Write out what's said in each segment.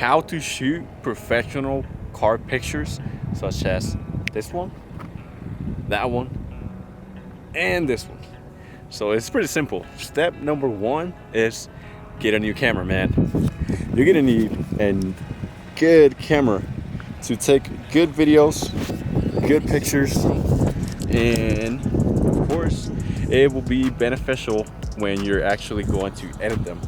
how to shoot professional car pictures, such as this one, that one, and this one. So it's pretty simple. Step number one is get a new camera, man. You're gonna need a good camera to take good videos, good pictures, and of course it will be beneficial when you're actually going to edit them.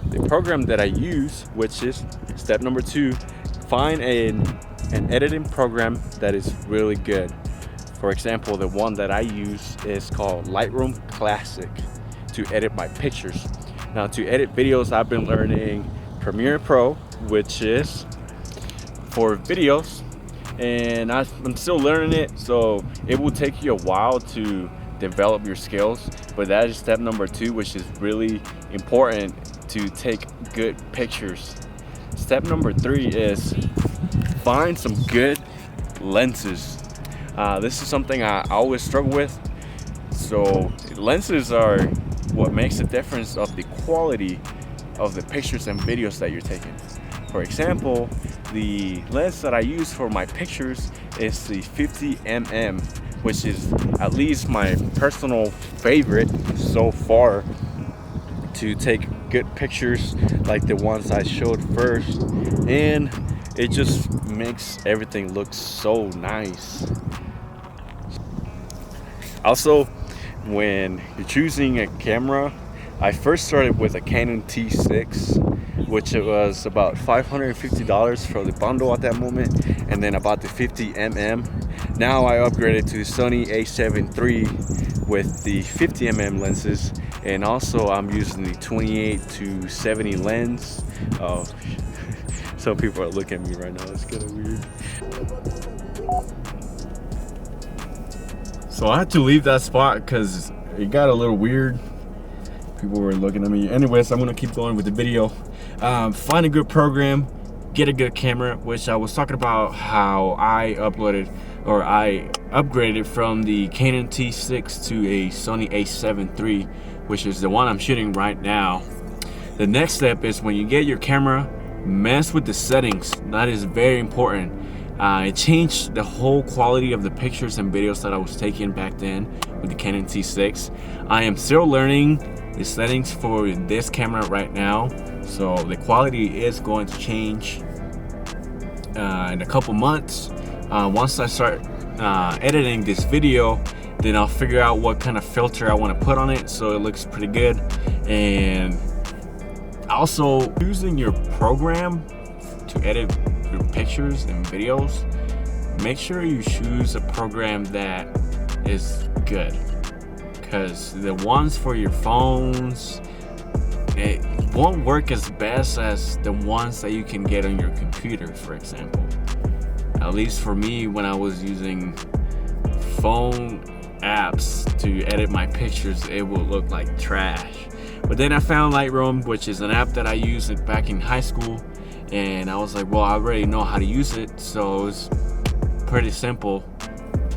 The program that I use, which is step number two, find an editing program that is really good. For example, the one that I use is called Lightroom Classic to edit my pictures. Now, to edit videos, I've been learning Premiere Pro, which is for videos, and I'm still learning it, so it will take you a while to develop your skills, but that is step number two, which is really important to take good pictures. Step number three is find some good lenses. This is something I always struggle with. So lenses are what makes the difference of the quality of the pictures and videos that you're taking. For example, the lens that I use for my pictures is the 50mm, which is at least my personal favorite so far to take good pictures like the ones I showed first, and it just makes everything look so nice. Also, when you're choosing a camera, I first started with a Canon T6, which it was about $550 for the bundle at that moment, and then about the 50mm. Now I upgraded to the Sony A7 III with the 50mm lenses, and also I'm using the 28-70 lens. Oh, some people are looking at me right now, it's kind of weird. So I had to leave that spot because it got a little weird. People were looking at me. Anyways, I'm gonna keep going with the video. Find a good program, get a good camera, which I was talking about how I upgraded from the Canon T6 to a Sony A7 III, which is the one I'm shooting right now. The next step is when you get your camera, mess with the settings. That is very important. It changed the whole quality of the pictures and videos that I was taking back then with the Canon T6. I am still learning the settings for this camera right now, so the quality is going to change in a couple months. Once I start editing this video, then I'll figure out what kind of filter I want to put on it so it looks pretty good. And also, using your program to edit your pictures and videos, make sure you choose a program that is good, because the ones for your phones, it won't work as best as the ones that you can get on your computer, for example. At least for me, when I was using phone apps to edit my pictures, it would look like trash. But then I found Lightroom, which is an app that I used back in high school, and I was like, well, I already know how to use it, so it's pretty simple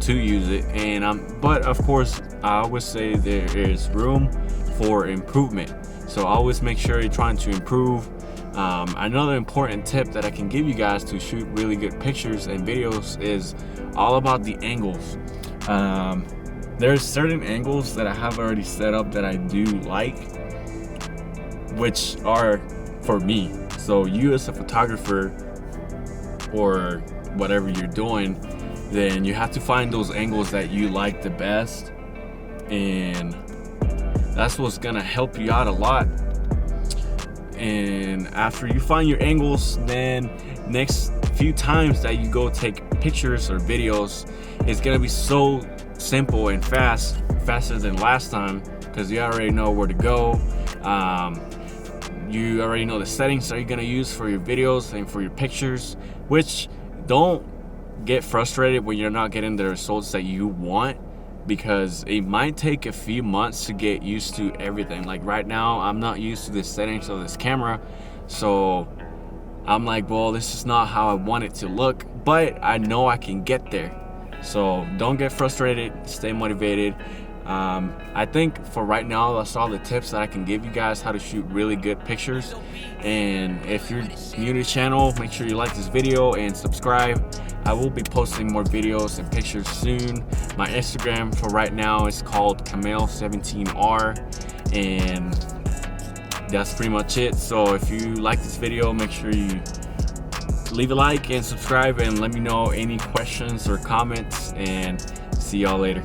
to use it. And but of course, I always say there is room for improvement, so always make sure you're trying to improve. Another important tip that I can give you guys to shoot really good pictures and videos is all about the angles. There's certain angles that I have already set up that I do like, which are for me. So you as a photographer or whatever you're doing, then you have to find those angles that you like the best, and that's what's gonna help you out a lot. And after you find your angles, then next few times that you go take pictures or videos, it's gonna be so simple and faster than last time, because you already know where to go. You already know the settings that you're gonna use for your videos and for your pictures, which don't get frustrated when you're not getting the results that you want, because it might take a few months to get used to everything. Like right now, I'm not used to the settings of this camera, so I'm like, well, this is not how I want it to look, but I know I can get there. So don't get frustrated, stay motivated. I think for right now, that's all the tips that I can give you guys how to shoot really good pictures. And if you're new to the channel, make sure you like this video and subscribe. I will be posting more videos and pictures soon. My Instagram for right now is called Kamel17R, and that's pretty much it. So if you like this video, make sure you leave a like and subscribe, and let me know any questions or comments, and see y'all later.